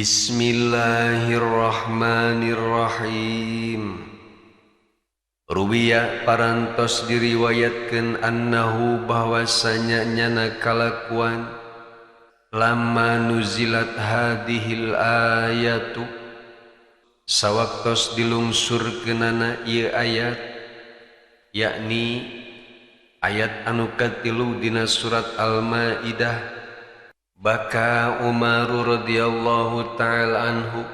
Bismillahirrahmanirrahim. Ruwiya parantos diriwayatkeun annahu bahwasanya nyana kalakuan lamma nuzilat hadhil ayatu sawaktos dilungsurkeunana ieu ayat, yakni ayat anu katilu dina surat Al-Maidah. Baka Umar radhiyallahu ta'ala anhu,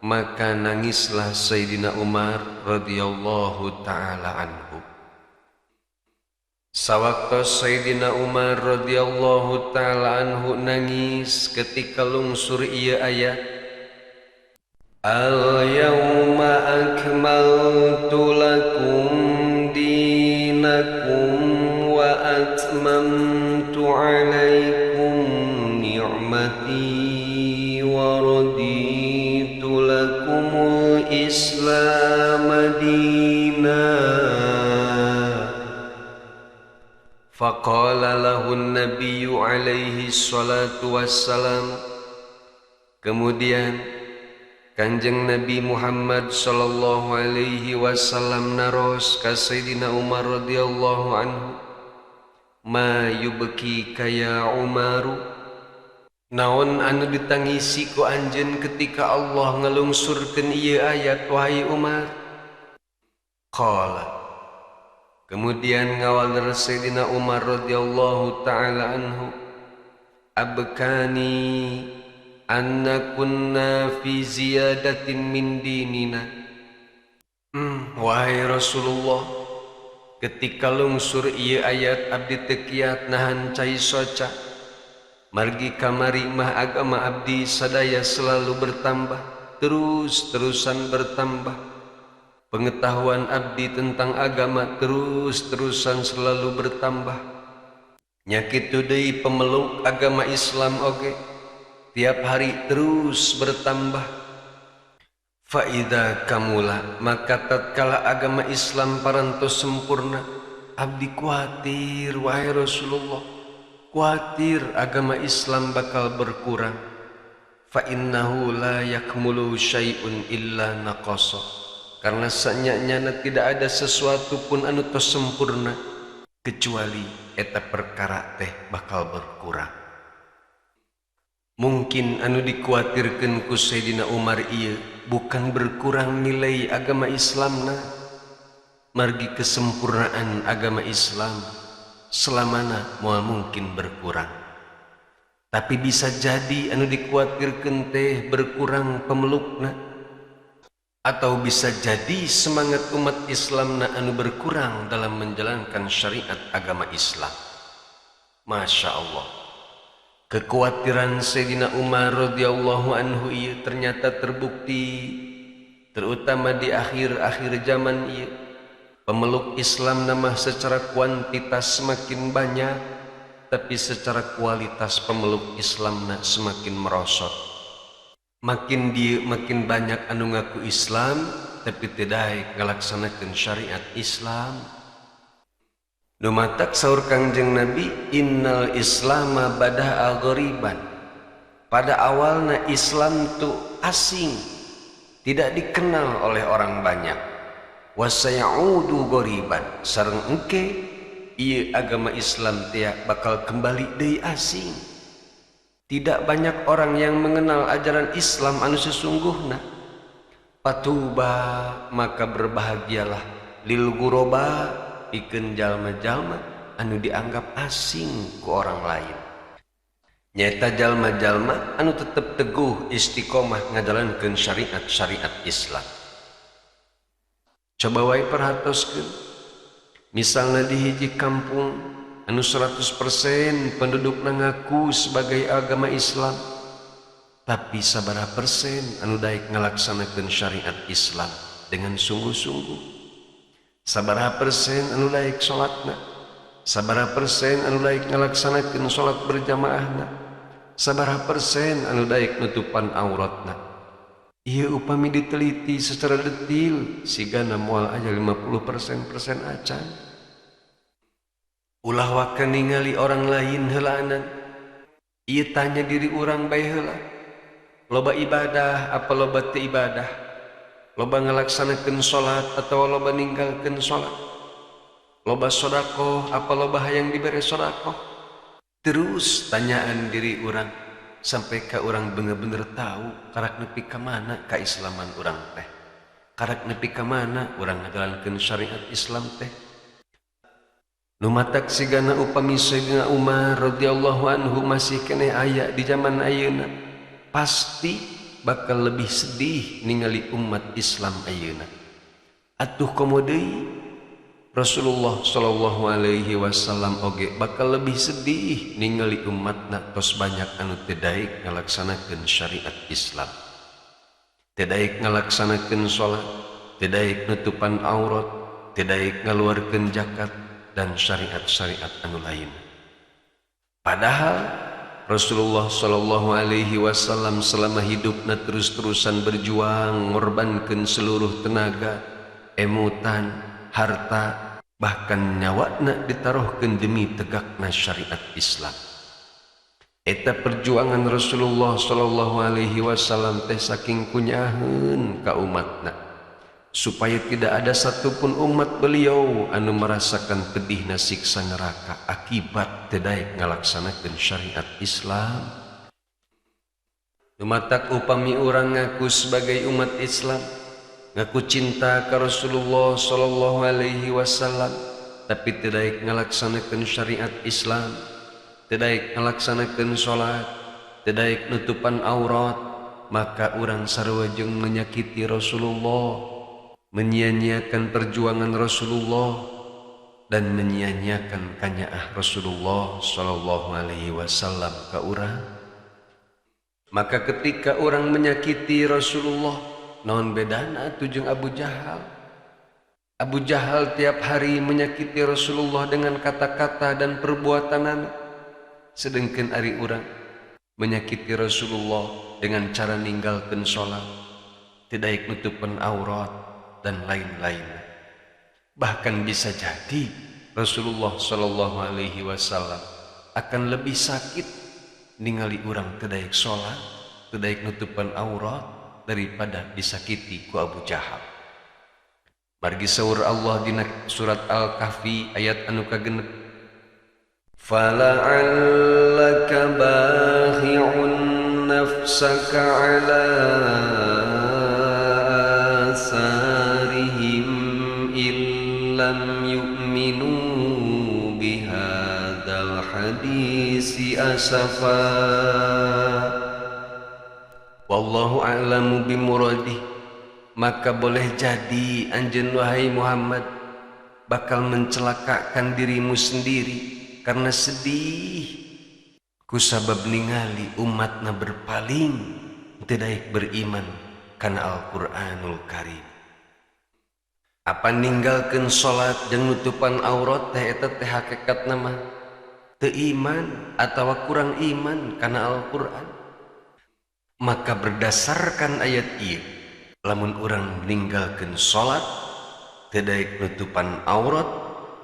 maka nangislah Sayyidina Umar radhiyallahu ta'ala anhu. Sawaktos Sayyidina Umar radhiyallahu ta'ala anhu nangis ketika lungsur ieu ayat, Al-yawma akmaltu lakum dinakum wa atmamtu alaikum ni'mati wa raditu lakumul Islam dinan. Faqala lahun nabiyyu alaihi salatu wassalam, kemudian Kanjeng Nabi Muhammad sallallahu alaihi wasallam naros ka Sayyidina Umar radhiyallahu anhu, ma yubki kaya Umaru, naon anu ditangisi ku anjeun ketika Allah ngalungsurkeun ieu ayat wahai Umar? Qala, kemudian ngawal Sayyidina Umar radhiyallahu ta'ala anhu, abkani anna kunna fi ziyadatin min dinina. Wahai Rasulullah, ketika lungsur ieu ayat abdi teu kiat nahan cai soca, margi kamari mah agama abdi sadaya selalu bertambah, terus-terusan bertambah. Pengetahuan abdi tentang agama terus-terusan selalu bertambah. Nya kitu deui pemeluk agama Islam oge, tiap hari terus bertambah. Faida kamula, maka tatkala agama Islam parantos sempurna, abdi kuatir wahai Rasulullah, kuatir agama Islam bakal berkurang. Fa innahu la yakmulu syai'un illa naqasa, karena sanyanya tidak ada sesuatu pun anu tos sempurna kecuali eta perkara teh bakal berkurang. Mungkin anu dikuatirkeun ku Sayyidina Umar ieu bukan berkurang nilai agama Islamna, margi kesempurnaan agama Islam selamana moal mungkin berkurang. Tapi bisa jadi anu dikuatirkeun teh berkurang pemelukna, atau bisa jadi semangat umat Islamna anu berkurang dalam menjalankan syariat agama Islam. Masya Allah, kekhawatiran Sayyidina Umar radhiyallahu anhu ieu ternyata terbukti, terutama di akhir-akhir zaman ieu. Pemeluk Islam nama secara kuantitas semakin banyak, tapi secara kualitas pemeluk Islamna semakin merosot. Makin dia makin banyak anu ngaku Islam tapi tidak ngalaksanakeun syariat Islam. Nu matak saur Kangjeng Nabi, innal islama bada'a ghariban. Pada awalnya Islam itu asing, tidak dikenal oleh orang banyak. Wa sayaudu ghariban, sareng engke ieu agama Islam teh bakal kembali deui asing. Tidak banyak orang yang mengenal ajaran Islam anu sesungguhna. Patuba, maka berbahagialah, lil ghuraba, pikeun jalma-jalma anu dianggap asing ku orang lain. Nyaeta jalma-jalma anu tetep teguh istiqomah ngajalankeun syariat-syariat Islam. Coba wae perhatoskeun, misalna di hiji kampung anu 100% pendudukna ngaku sebagai agama Islam, tapi sabaraha persen anu daek ngalaksanakeun syariat Islam dengan sungguh-sungguh? Sabaraha persen anu daek salatna? Sabaraha persen anu daek ngalaksanakeun salat berjamaahna? Sabaraha persen anu daek nutupan auratna? Ieu upami diteliti secara detil sigana moal aya 50% acan. Ulah wakan ningali orang lain heulaanan, ieu tanya diri urang bae heula. loba ibadah apa loba teu ibadah, loba ngalaksanakeun salat atau loba ninggalkeun salat, loba sedekah apa loba hayang dibere sedekah. Terus tanyaan diri urang sampai ka urang bener-bener tahu karak nepi ka mana kaislaman urang teh, karak nepi ka mana urang ngajalankeun syariat Islam teh. Nu matak sigana upami Sayyidina Umar radhiyallahu anhu masih keneh aya di zaman ayeuna, pasti bakal lebih sedih ningali umat Islam ayeuna. Atuh komo deui Rasulullah sallallahu alaihi wasallam oge bakal lebih sedih ningali umatna tos banyak anu teu daek ngalaksanakeun syariat Islam, teu daek ngalaksanakeun salat, teu daek nutupan aurat, teu daek ngaluarkeun zakat dan syariat-syariat anu lain. Padahal Rasulullah sallallahu alaihi wasallam selama hidupna terus-terusan berjuang ngorbankeun seluruh tenaga, emutan, harta, bahkan nyawakna ditaruhkeun demi tegakna syariat Islam. Eta perjuangan Rasulullah sallallahu alaihi wasallam teh saking kunyaheun ka umatna supaya tidak ada satupun umat beliau anu merasakan pedihna siksa neraka akibat teu daek ngalaksanakeun syariat Islam. Dumatak upami urang ngaku sebagai umat Islam, ngaku cinta ka Rasulullah sallallahu alaihi wasallam, tapi teu daek ngalaksanakeun syariat Islam, teu daek ngalaksanakeun salat, teu daek nutupan aurat, maka urang sarua jeung menyakiti Rasulullah, menyia-nyiakan perjuangan Rasulullah dan menyia-nyiakan kanyaah Rasulullah sallallahu alaihi wasallam ka urang. Maka ketika orang menyakiti Rasulullah, naon bedana atuh jeung Abu Jahal? Abu Jahal tiap hari menyakiti Rasulullah dengan kata-kata dan perbuatanan, sedengkeun ari urang menyakiti Rasulullah dengan cara ninggalkeun salat, teu daek nutupan aurat dan lain-lain. Bahkan bisa jadi Rasulullah sallallahu alaihi wasallam akan lebih sakit ningali urang teu daek salat, teu daek nutupan aurat daripada disakiti ku Abu Jahal. Margi saur Allah dina surat Al-Kahfi ayat anu kagenep, fala'allaka bakhi'un nafsaka 'ala asarihim illam yu'minu bihadzal hadisi asafa wallahu a'lamu bimuradih. Maka boleh jadi anjeun wahai Muhammad bakal mencelakakan dirimu sendiri karena sedih kusabab ningali umatna berpaling teu daek beriman kana Al-Qur'anul Karim. Apa ninggalkeun salat jeung nutupan aurat teh eta teh hakikatna mah teu iman atawa kurang iman kana Al-Qur'an? Maka berdasarkan ayat ieu, lamun urang ninggalkeun salat teu daek nutupan aurat,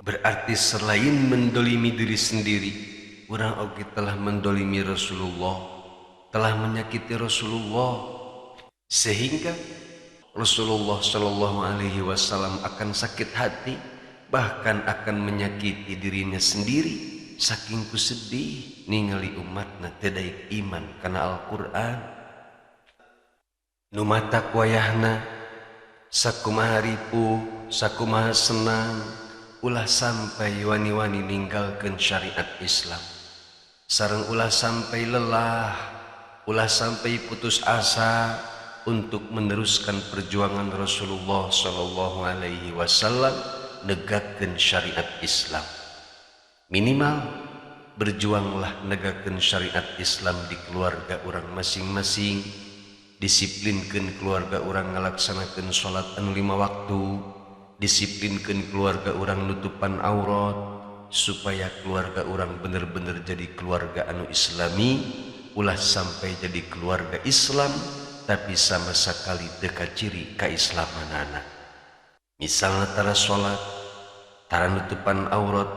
berarti selain mendolimi diri sendiri, urang oge telah mendolimi Rasulullah, telah menyakiti Rasulullah, sehingga Rasulullah sallallahu alaihi wasallam akan sakit hati, bahkan akan menyakiti dirinya sendiri saking kusedih ningali umatna teu daek iman kana Al-Qur'an. Nu matak wayahna sakumaha ripuh, sakumaha senang ulah sampai wani-wani ninggalkeun syariat Islam, sareng ulah sampai lelah, ulah sampai putus asa untuk meneruskan perjuangan Rasulullah sallallahu alaihi wasallam negakeun syariat Islam. Minimal berjuanglah negakeun syariat Islam di keluarga orang masing-masing, disiplinkeun keluarga orang ngalaksanakeun salat anu 5 waktu, disiplinkeun keluarga orang nutupan aurat, supaya keluarga orang bener-bener jadi keluarga anu islami, ulah sampai jadi keluarga Islam tapi sama sekali teu kaciri kaislamanana. Misalna tara salat, tara nutupan aurat,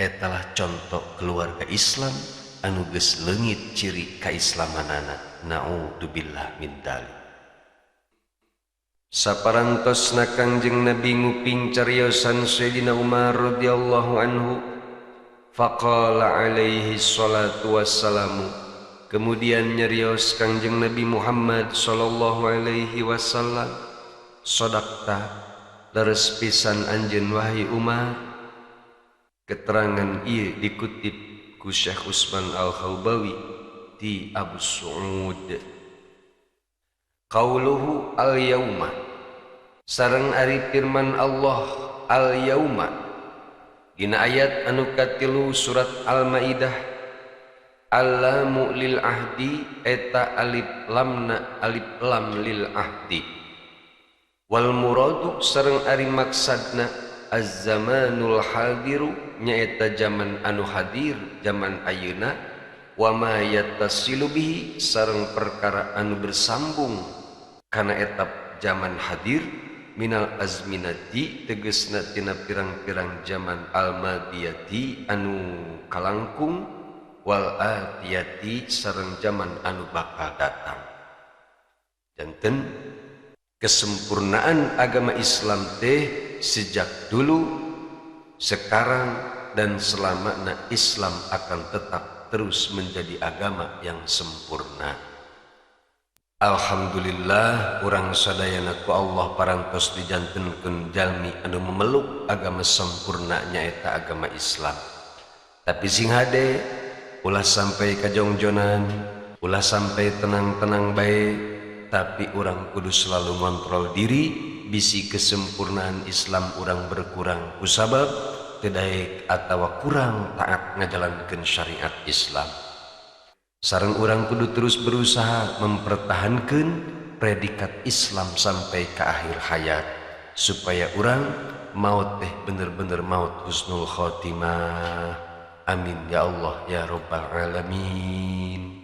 etalah contoh keluarga Islam anu geus leungit ciri kaislamanana. Naudzubillah min dzalik. Saparantosna Kangjeng Nabi nguping cariosan Sayyidina Umar radhiyallahu anhu, faqala alaihi salatu wassalamu, kemudian nyarios Kangjeng Nabi Muhammad sallallahu alaihi wasallam, sodakta, leres pisan anjeun wahai Umar. Keterangan ieu dikutip ku Syekh Utsman Al-Khawbawi di Abu Su'ud. Qauluhu al-yauma, sareng ari firman Allah al-yauma dina ayat anu katilu surat Al-Maidah. Al-lamu lil ahdi eta alif lamna alif lam lil ahdi. Wal muradu sareng ari maksadna az-zamanul hadiru nyaeta zaman anu hadir zaman ayeuna, wa ma yattasilu bihi sareng perkara anu bersambung kana etap zaman hadir, minal azminati tegesna tina pirang-pirang zaman al-madiyati anu kalangkung, wal atiyati sareng zaman anu bakal datang. Janten kesempurnaan agama Islam teh sejak dulu, sekarang, dan selamanya Islam akan tetap terus menjadi agama yang sempurna. Alhamdulillah, urang sadayana ku Allah parantos dijantenkeun jalmi anu memeluk agama sempurna nyaeta agama Islam. Tapi sing hade ulah sampai kajongjonan, ulah sampai tenang-tenang bae, tapi urang kudu selalu ngontrol diri bisi kesempurnaan Islam urang berkurang kusabab teu daek atawa kurang taat ngajalankeun syariat Islam. Sareng urang kudu terus berusaha mempertahankan predikat Islam sampai ke akhir hayat, supaya urang maut teh bener-bener maut husnul khotimah. Amin ya Allah ya rabbal alamin.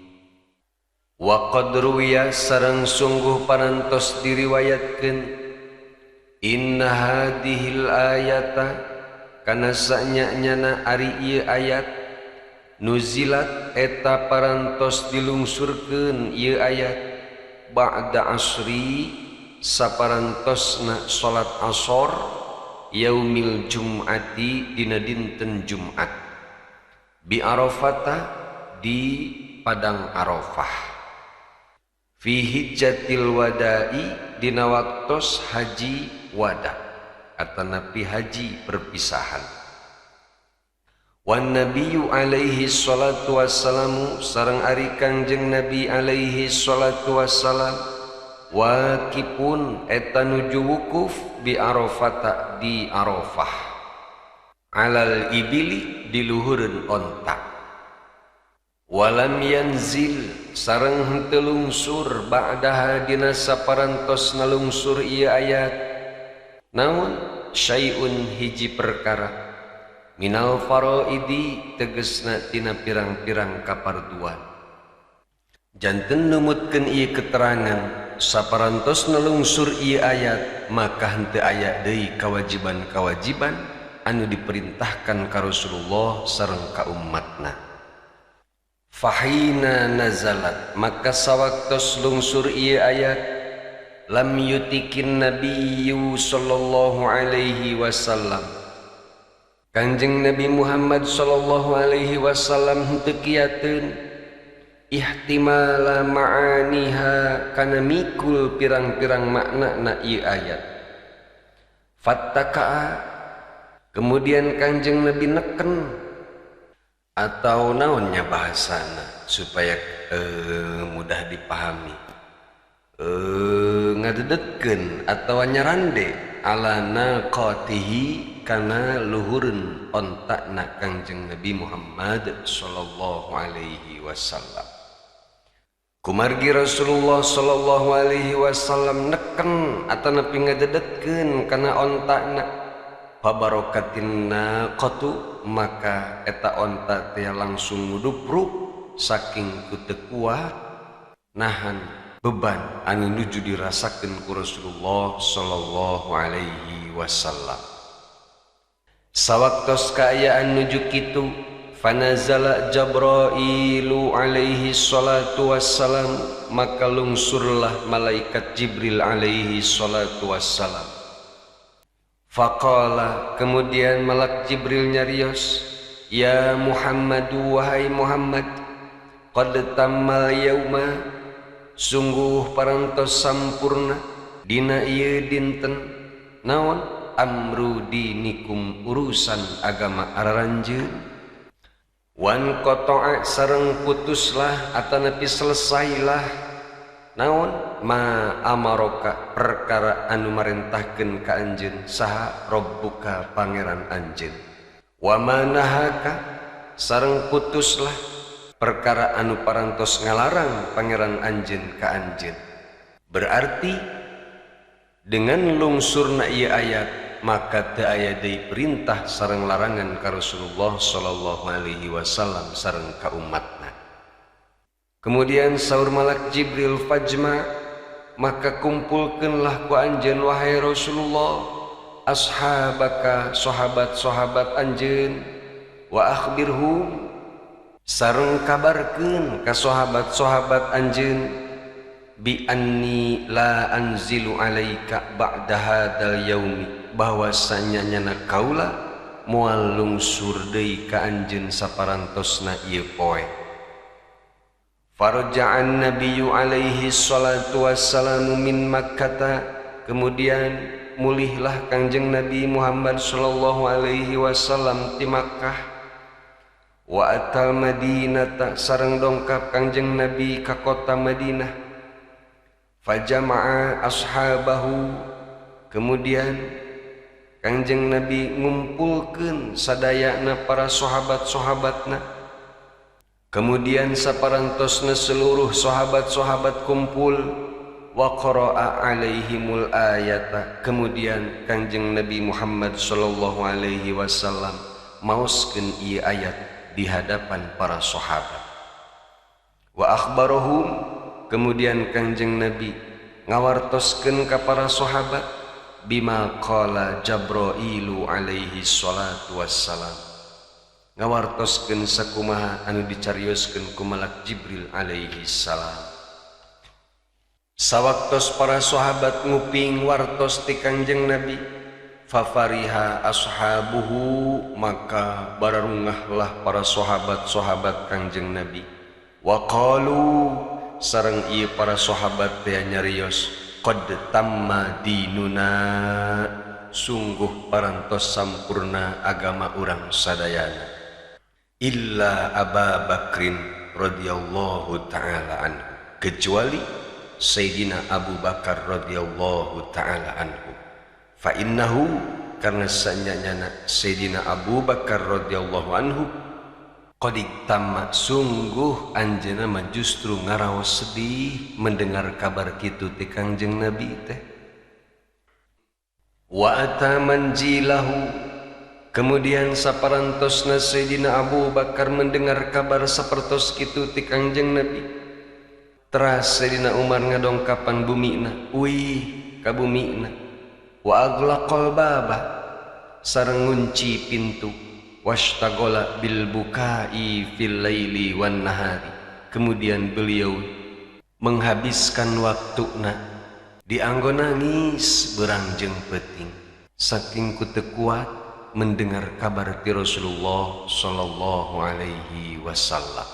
Wa qad ruwiya sareng sungguh parantos diriwayatkeun, inna hadhil ayata kana sanyanyana ari ieu ayat, nuzilat eta parantos dilungsurkeun ieu ayat ba'da asri saparantosna salat asor yaumil jum'ati dina dinten Jumat, bi Arafata di padang Arafah, fi hijjatil wada'i dina waktos haji wada atanapi haji perpisahan. Wan nabiyyu alaihi salatu wassalamu sareng ari Kangjeng Nabi alaihi salatu wassalam waqifun eta nuju wukuf bi Arafata di Arafah, alal ibili di luhureun onta, walam yanzil sareng henteu lungsur ba'daha dina saparantos nalungsur ieu ayat, naon syai'un hiji perkara, minal faraidi tegesna tina pirang-pirang kaparduan. Janten numutkeun ieu keterangan saparantos nalungsur ieu ayat, maka henteu aya deui kawajiban-kawajiban anu diperintahkan ka Rasulullah sareng ka ummatna. Fahina nazalat maka sawaktos lungsur ieu ayat, lam yutikin nabiyyu sallallahu alaihi wasallam, Kanjeng Nabi Muhammad sallallahu alaihi wasallam henteu kiateun ihtimala ma'aniha kana mikul pirang-pirang makna ieu ayat. Fattaka'a kemudian Kanjeng Nabi neken atau naonnya bahasana supaya mudah dipahami, ngadedetkeun atawa nyarande ala naqatihi kana luhurun ontakna Kanjeng Nabi Muhammad sallallahu alaihi wasallam. Kumargi Rasulullah sallallahu alaihi wasallam neken atanapi ngadedetkeun kana ontakna, fabarokatin naqatu maka eta onta teh langsung ngudupruk saking teu kuat nahan beban anu nuju dirasakeun ku Rasulullah sallallahu alaihi wasallam. Sawaktos kaayaan nuju kitu Fanazala Jabrailu alaihi salatu wassalam, maka lungsurlah malaikat Jibril alaihi salatu wassalam. Faqala, kemudian malak Jibril nyarios, ya Muhammadu, wahai Muhammad, qad tammal yauma, sungguh parantos sampurna dina ieu dinten naon amru dinikum, urusan agama araranjeun. Wan qata'a, sareng putuslah atanapi selesailah naon ma amaroka, perkara anu marentahkeun ka anjeun saha rabbuka, pangeran anjeun. Wa ma nahaka, sareng putuslah perkara anu parantos ngalarang pangeran anjeun ka anjeun. Berarti dengan lungsurna ieu ayat maka teu aya deui perintah sareng larangan ka Rasulullah sallallahu alaihi wasallam sareng ka umatna. Kemudian saur malak Jibril, fajma, maka kumpulkeunlah ku anjeun wahai Rasulullah ashabaka, sahabat-sahabat anjeun, wa akhbirhum, sareng kabarkeun ka sahabat-sahabat anjeun, bi anni la anzilu alaika ba'da hadzal yaumi, bahwasanya nyana kaula moal lungsur deui ka anjeun saparantosna ieu poe. Farja'an nabiyyu alaihi salatu wassalamu min Makkah, kemudian mulihlah Kangjeng Nabi Muhammad sallallahu alaihi wasallam ti Makkah. Wa atal Madinata, sareng dongkap Kangjeng Nabi ka kota Madinah. Fajama'a ashabahu, kemudian Kangjeng Nabi ngumpulkeun sadayana para sahabat-sahabatna. Kemudian saparantosna seluruh sahabat-sahabat kumpul. Wa qara'a alaihimul ayata, kemudian Kangjeng Nabi Muhammad sallallahu alaihi wasallam maoskeun ieu ayat di hadapan para sahabat. Wa akhbarahum, kemudian Kangjeng Nabi ngawartoskeun ka para sahabat bima qala Jabrailu alaihi salatu wassalam, ngawartoskeun sakumaha anu dicarioskeun ku malak Jibril alaihi salam. Sawaktos para sahabat nguping wartos ti Kangjeng Nabi, fafariha ashabuhu, maka bararungahlah para sahabat-sahabat Kangjeng Nabi. Wa qalu, sareng ieu para sahabat teh nyarios, qad tamma dinuna, sungguh parantos sampurna agama urang sadayana, illa Aba Bakrin radhiyallahu taala anhu, kecuali Sayyidina Abu Bakar radhiyallahu taala anhu. Fa innahu, karena sanyana Sayyidina Abu Bakar radhiyallahu anhu, qad tamma, sungguh anjeunna mah justru ngaraos sedih mendengar kabar kitu ti Kangjeng Nabi teh. Wa ata manjilahu, kemudian saparantosna Sayyidina Abu Bakar mendengar kabar sapertos kitu ti Kangjeng Nabi, teras Sayyidina Umar ngadongkapan bumina, uih ka bumina. Wa aglaqal baba, sareng ngunci pintu. Washtaghala bil bukai fil laili wan nahari, kemudian beliau menghabiskan waktuna dianggo nangis berangjeng peuting, saking ku teu kuat mendengar kabar ti Rasulullah sallallahu alaihi wasallam.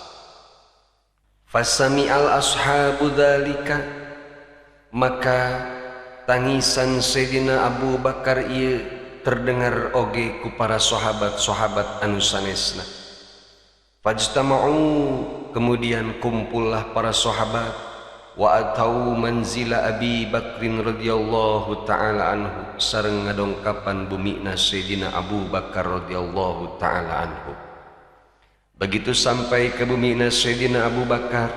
Fasami'al ashabu dzalika, maka tangisan Sayyidina Abu Bakar ieu terdengar oge ku para sahabat-sahabat anu sanesna. Fajtama'u, kemudian kumpullah para sahabat. Wa atau manzila Abi Bakrin radhiyallahu taala anhu, sareng ngadongkapan bumina Sayyidina Abu Bakar radhiyallahu taala anhu. Begitu sampai ke bumina Sayyidina Abu Bakar,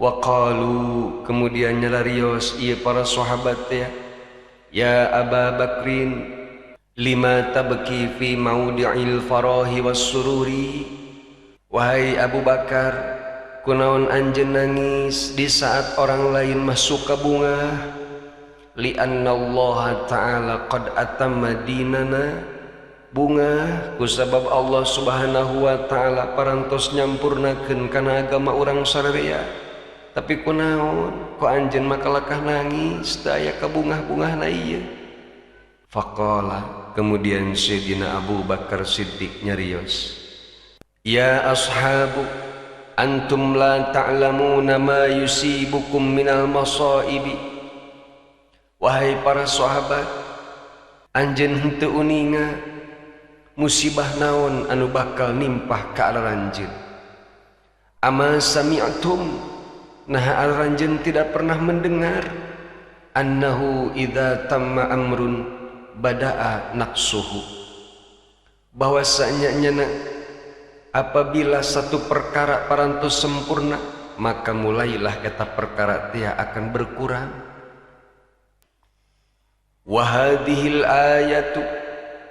wa qalu, kemudian nyalarios ieu para sahabat teh, ya Aba Bakrin, lima tabki fi maudi'il farahi was sururi, wahai Abu Bakar, kunaon anjeun nangis di saat orang lain masuk ke bunga? Li anna Allah ta'ala qad atamma dinana, bunga kusabab Allah subhanahu wa ta'ala parantos nyampurnakeun kana agama urang sararea. Tapi kunaon ku anjeun makalakah nangis teu aya kabungah-bungahna ieu. Faqala, kemudian Sayyidina Abu Bakar Siddiq nyarios, ya ashabu antum la ta'lamuna ma yusibukum minal masaibi. Wahai para sahabat, anjeun henteu uninga musibah naon anu bakal nimpah ka araranjeun. Ama sami'tum, nah araranjeun tidak pernah mendengar, annahu idza tamma amrun bada'a naqsuhu, bahwasanya nyana apabila satu perkara parantos sempurna maka mulailah eta perkara teh akan berkurang. Wa hadhil ayatu,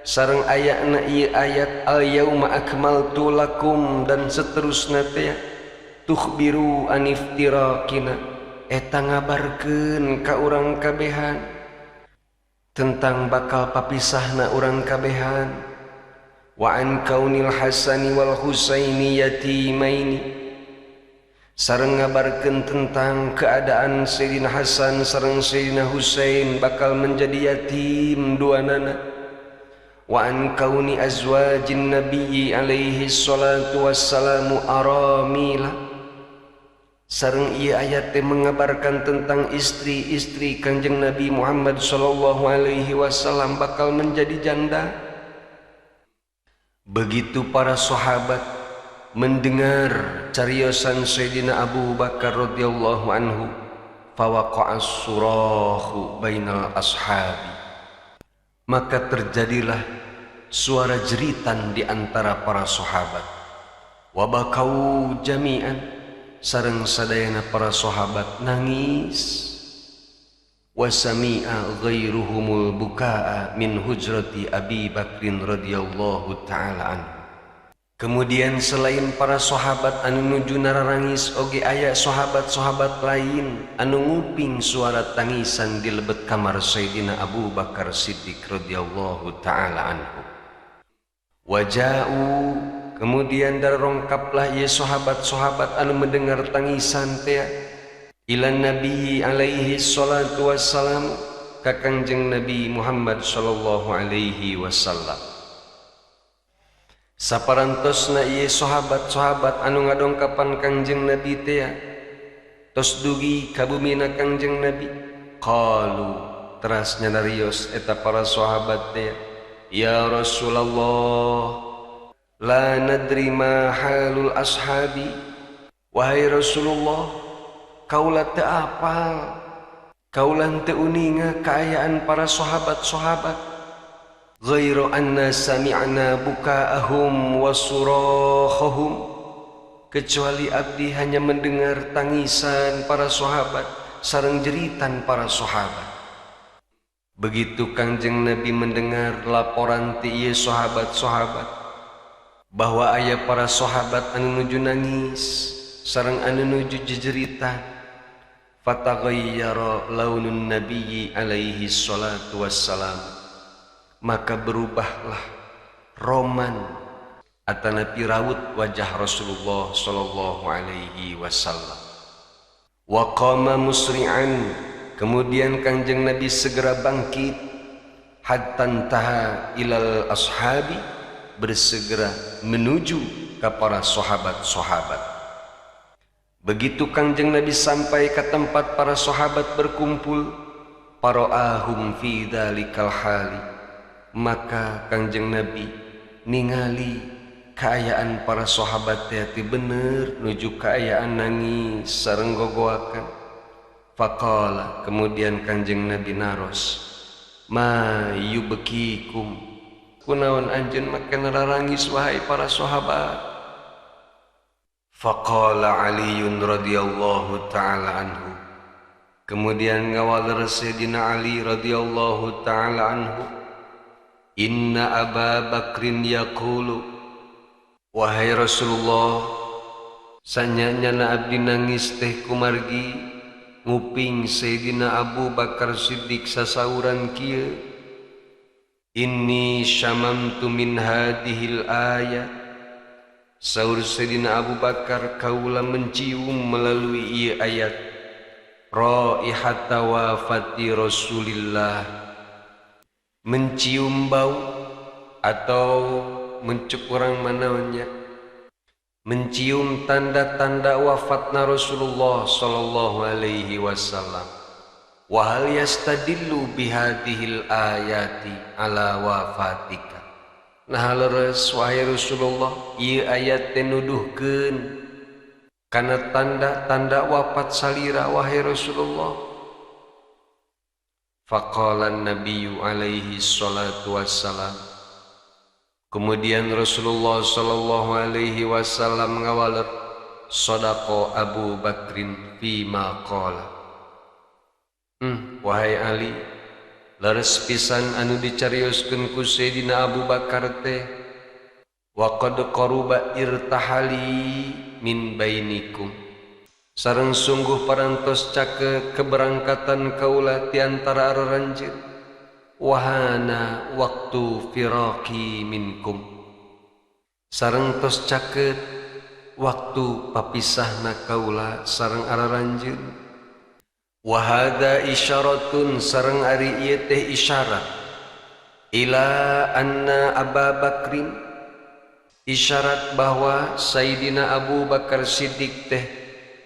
sareng ayatna ieu ayat al yauma akmaltu lakum dan seterusna teh tukhbiru aniftiraqina, eta ngabarkeun ka urang kabehan tentang bakal papisahna urang kabehan. Wa an kaunil Hasani wal Husaini yatimaini, sareng ngabarkeun tentang keadaan Sayyidina Hasan sareng Sayyidina Husain bakal menjadi yatim duanana. Wa an kauni azwajin nabiyyi alaihi salatu wassalamu aramila, sareng ieu ayat teh mengabarkan tentang istri-istri Kanjeng Nabi Muhammad sallallahu alaihi wasallam bakal menjadi janda. Begitu para sahabat mendengar cariosan Sayyidina Abu Bakar radhiyallahu anhu, fawaqa'as surahu bainal ashabi, maka terjadilah suara jeritan di antara para sahabat. Wabakau jami'an, sareng sadayana para sahabat nangis. Wasami'a ghairuhumul buka'a min hujrati Abi Bakrin radhiyallahu ta'ala anhu. Kemudian selain para sahabat anu nuju nararangis, oge aya sahabat-sahabat lain anu nguping suara tangisan di lebet kamar Sayyidina Abu Bakar Siddiq radhiyallahu ta'ala anhu. Waja'u, kemudian darongkaplah ieu sahabat-sahabat anu mendengar tangisan teh ilan Nabi alaihi salatu wassalam, ka Kangjeng Nabi Muhammad sallallahu alaihi wasallam. Saparantosna ieu sahabat-sahabat anu ngadongkapan Kangjeng Nabi teh tos dugi ka bumina Kangjeng Nabi. Qalu, teras nyanarios eta para sahabat teh, ya Rasulullah, la nadri ma halul ashabi. Wahai Rasulullah, kaulah teu apal, kaulah teu uninga kaayaan para sahabat-sahabat. Ghairu anna sami'na buka'ahum wa surahahum, kecuali abdi hanya mendengar tangisan para sahabat sareng jeritan para sahabat. Begitu Kangjeng Nabi mendengar laporan ti ieu sahabat-sahabat bahwa aya para sahabat anu nuju nangis sareng anu nuju jejeritan, fataghayyara launun nabiyyi alaihi salatu wassalam, maka berubahlah roman atanapi raut wajah Rasulullah sallallahu alaihi wasallam. Wa qama musri'an, kemudian Kanjeng Nabi segera bangkit, hatta taha ilal ashabi, bersegera menuju ke para sahabat-sahabat. Begitu Kanjeng Nabi sampai ke tempat para sahabat berkumpul, para'ahum fi dzalikal hali, maka Kanjeng Nabi ningali kaayaan para sahabat teh bener nuju kaayaan nangis sareng gogoakan. Faqala, kemudian Kanjeng Nabi naros, ma yubkikum, kunaon anjeun make nararangis wahai para sahabat. Faqala Aliun radhiyallahu ta'ala anhu, kemudian ngawaler Sayyidina Ali radhiyallahu ta'ala anhu, inna Aba Bakrin yaqulu, wahai Rasulullah, sanyanya abdi nangis teh kumargi nguping Sayyidina Abu Bakar Siddiq sasauran kieu, Inni syamamtu min hadhil ayat. Saur Sayyidina Abu Bakar, kaula mencium melalui ieu ayat raihata wafati Rasulillah, mencium bau atau mencukurang manaunya, mencium tanda-tanda wafatna Rasulullah sallallahu alaihi wasallam. Wa hal yastadillu bihadhil ayati ala wafatika. Nah leres wahai Rasulullah, ieu ayat teh nuduhkeun kana tanda-tanda wafat salira wahai Rasulullah. Faqala an-nabiyyu alaihi salatu wassalam. Kemudian Rasulullah sallallahu alaihi wasallam ngawaleur, sadaqa Abu Bakrin fima qala. Wahai Ali, leres pisan anu dicarioskeun ku Sayyidina Abu Bakar teh, wa qad qaruba irtahali min bainikum, sareng sungguh parantos cake keberangkatan kaula ti antara araranjeun, wahana waktu firaqi minkum, sareng tos caket waktu papisahna kaula sareng araranjeun. Wahada isyaratun, sareng ari ieu teh isyarat, ila anna Abu Bakrin, isyarat bahwa Sayyidina Abu Bakar Siddiq teh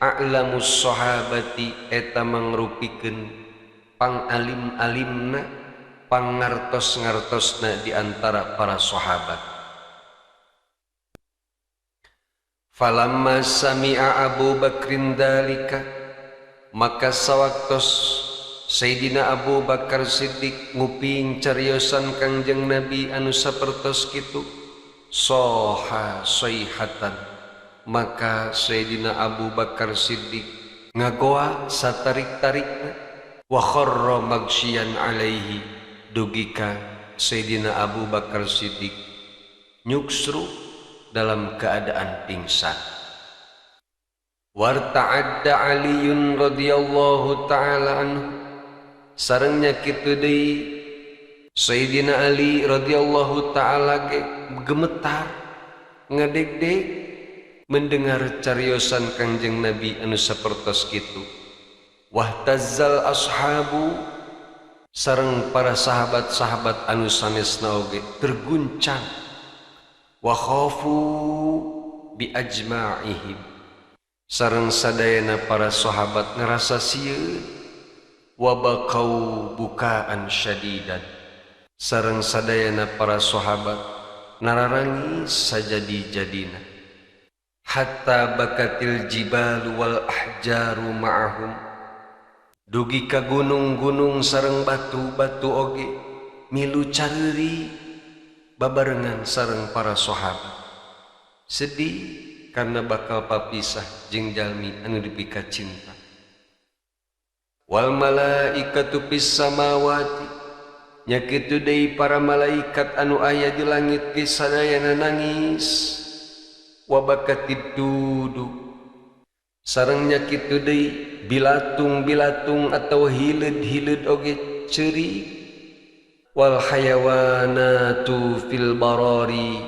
a'lamus sahabati, eta mangrupikeun pangalim-alimna, pangartos-ngartosna di antara para sahabat. Falamma sami'a Abu Bakrin dalika, maka sawaktos Sayyidina Abu Bakar Siddiq nguping cariosan Kangjeng Nabi anu sapertos kitu, soha soihatan, maka Sayyidina Abu Bakar Siddiq ngagoa satarik-tarikna, wa kharra magsyian alaihi, dugika Sayyidina Abu Bakar Siddiq nyuksru dalam keadaan pingsan. Warta'adda Aliyun radhiyallahu ta'ala anhu, sarengnya kitu deui Sayyidina Ali radhiyallahu ta'ala gemetar ngadeg-deg mendengar cariosan Kangjeng Nabi anu sapertos kitu. Wahtazzal ashabu, sareng para sahabat-sahabat anu sanesna oge terguncang. Wa khafu bi ajma'ihim, sareng sadayana para sahabat ngerasa sieun. Wa baqau bukaan syadidan, sareng sadayana para sahabat nararangis sajadi-jadina. Hatta bakatil jibalu wal ahjaru ma'ahum, dugi ka gunung-gunung sareng batu-batu oge milu careuri babarengan sareng para sahabat, sedih karena bakal papisah jeung jalmi anu dipika cinta. Wal malaikatu fis samawati, nya kitu deui para malaikat anu aya di langit ge sadayana nangis. Wa bakatid dudu, sareng nya kitu deui bilatung-bilatung atau hileud-hileud oge ceurik. Wal hayawanatu fil barari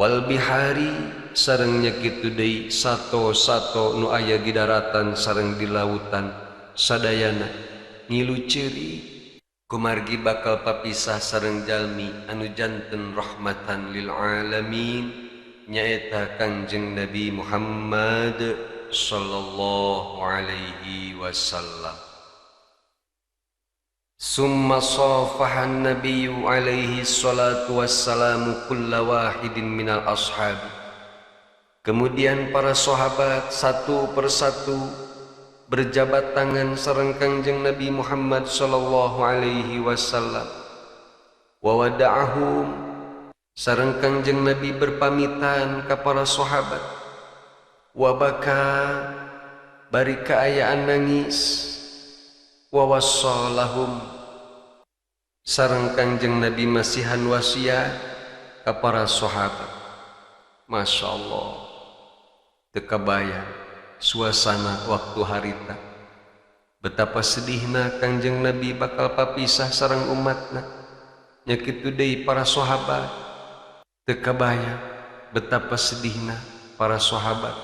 wal bihari, sarengnya kitu deui sato-sato nu aya di daratan sareng di lautan sadayana ngilu ceurik. Kumargi bakal papisah sareng jalmi anu janten rahmatan lil alamin, nyaeta Kangjeng Nabi Muhammad sallallahu alaihi wasallam. Summa safahan nabiyyu alaihi salatu wassalamu kulla wahidin minal ashabi, kemudian para sahabat satu persatu berjabat tangan sareng Kangjeng Nabi Muhammad sallallahu alaihi wasallam. Wa wada'ahum, sareng Kangjeng Nabi berpamitan ka para sahabat. Wa baka, bari kaayaan nangis. Wa wassalahum, sareng Kangjeng Nabi masihan wasiat ka para sahabat. Masya Allah, teu kabayang suasana waktu harita, betapa sedihna Kangjeng Nabi bakal papisah sareng umatna, nya kitu deui para sahabat teu kabaya betapa sedihna para sahabat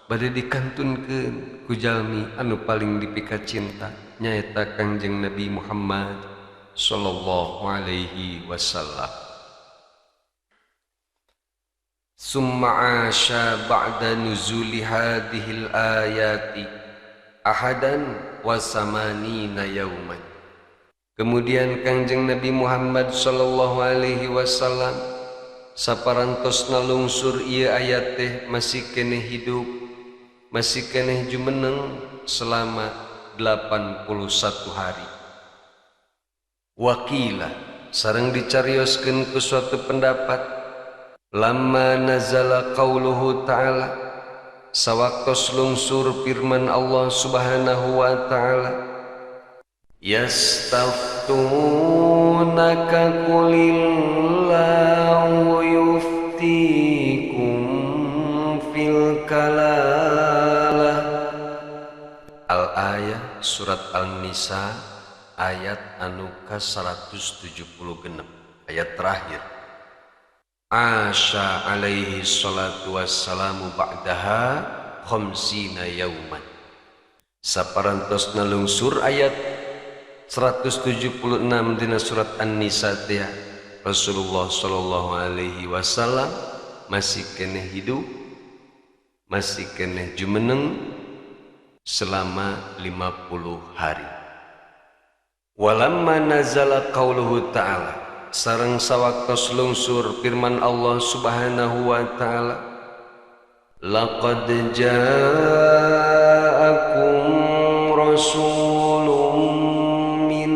bade dikantunkeun ku jalmi anu paling dipika cinta nyaeta Kangjeng Nabi Muhammad sallallahu alaihi wasallam. Summa asha ba'da nuzuli hadhil ayati ahadan wa samanina yauman. Kemudian Kangjeng Nabi Muhammad sallallahu alaihi wasallam saparantosna lungsur ieu ayat teh masih keneh hidup, masih keneh jumeneng selama 81 hari. Wakila sareng dicarioskeun ku suatu pendapat, lamma nazala qauluhu ta'ala, sawaktos lungsur firman Allah subhanahu wa ta'ala, yastaftunaka qulillahu yuftikum fil kalalah. Al-ayah surat An-Nisa ayat anu ka-176 ayat terakhir. Asya alaihi salatu wassalamu ba'daha khamsina yauman. Saparantosna lungsur ayat 176 dina surat An-Nisa teh Rasulullah sallallahu alaihi wasallam masih keneh hidup, masih keneh jumeneng selama 50 hari. Walamma nazala qauluhu ta'ala, sareng sawaktos lungsur firman Allah subhanahu wa ta'ala, laqad ja'akum rasulun min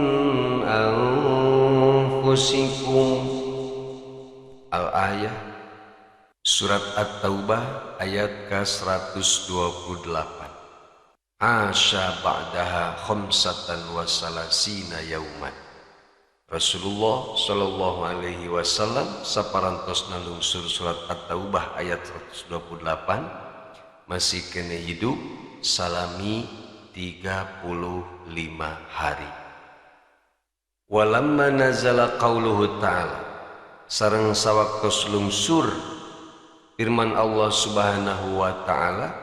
anfusikum. Al-ayah surat At-Taubah ayat ke-128. Asya ba'daha khamsatan wa salasina yauman. Rasulullah sallallahu alaihi wasallam saparantosna lungsur surat At-Taubah ayat 128 masih kena hidup salami 35 hari. Walamma nazala qauluhu ta'ala, sareng sawaktos lungsur firman Allah subhanahu wa ta'ala,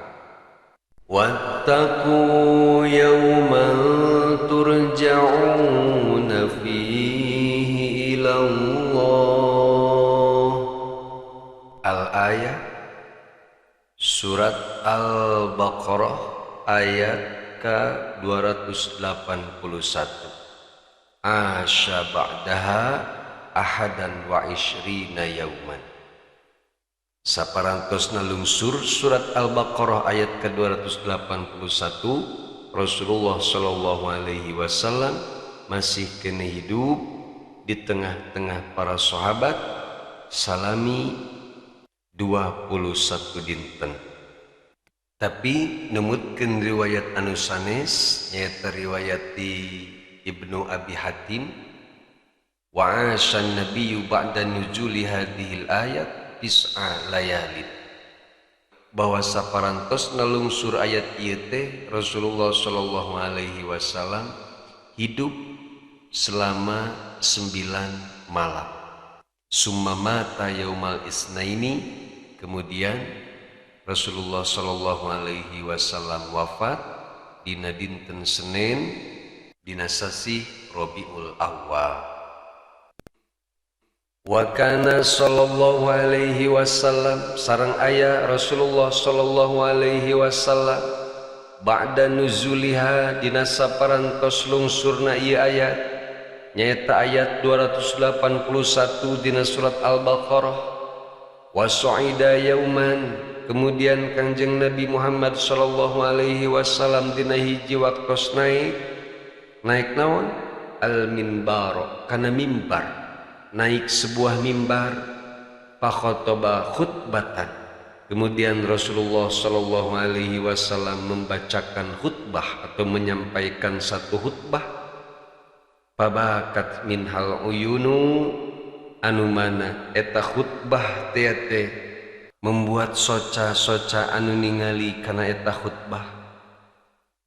wattaqu yawman turja'una fihi ilallah. Al-ayah surat Al-Baqarah ayat ke-281. Asya ba'daha ahadan wa ishrina yauman. Saparantosna lungsur surat Al-Baqarah ayat ke-281, Rasulullah sallallahu alaihi wasallam masih kena hidup di tengah-tengah para sahabat salami 21 dinten. Tapi numutkeun riwayat anu sanes nyaeta riwayat di Ibnu Abi Hatim, wa asyan nabiyyu ba'da nuzuli hadhil ayat tis'a layalin, bahwa saparantosna lungsur ayat ieu teh Rasulullah sallallahu alaihi wasallam hidup selama 9 malam. Summa mata yaumal isnaini, kemudian Rasulullah sallallahu alaihi wasallam wafat dina dinten Senin dina sasi Rabiul Awwal. Wa kana sallallahu alaihi wasallam sareng aya Rasulullah sallallahu alaihi wasallam ba'da nuzuliha dina saparantos lungsurna ieu ayat nyaeta ayat 281 dina surat Al-Baqarah. Wa su'ida yauman, kemudian Kangjeng Nabi Muhammad sallallahu alaihi wasallam dina hiji waktos naik naon al-minbar, kana mimbar, naik sebuah mimbar, fakhotoba khutbatan, kemudian Rasulullah sallallahu alaihi wasallam membacakan khutbah atau menyampaikan satu khutbah. Pabakat minhal uyunu, anu mana eta khutbah teh membuat soca-soca anu ningali kana eta khutbah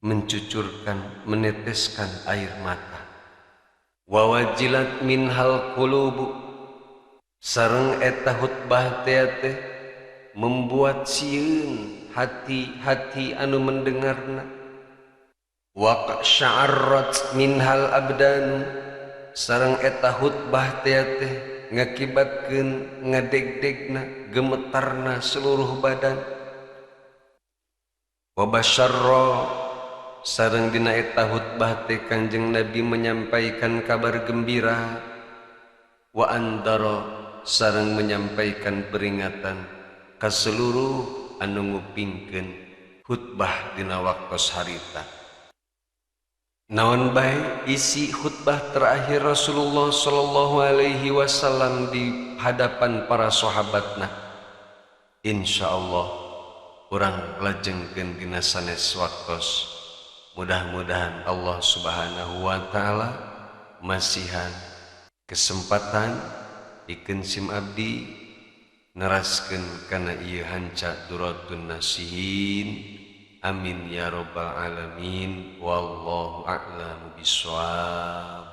mencucurkan, meneteskan air mata. wa wajilat minhal qulubu sareng eta khutbah teh membuat sieun hati-hati anu mendengarna, wa qasha'arrat minhal abdan sareng eta khutbah teh ngakibatkeun ngadegdegna gemetarna seluruh badan, wa basyarra sareng dina eta khutbah teh Kanjeng Nabi menyampaikan kabar gembira, wa andara sareng menyampaikan peringatan ka seluruh anu ngupingkeun khutbah dina waktos harita. Naon bae isi khutbah terakhir Rasulullah sallallahu alaihi wasallam di hadapan para sahabatna? Insyaallah urang lajengkeun dina sanes waktos. Mudah-mudahan Allah Subhanahu wa taala masihan kesempatan pikeun sim abdi neraskeun kana ieu hanca duratun nasihin. Amin ya rabbal alamin. Wallahu a'lamu bishawab.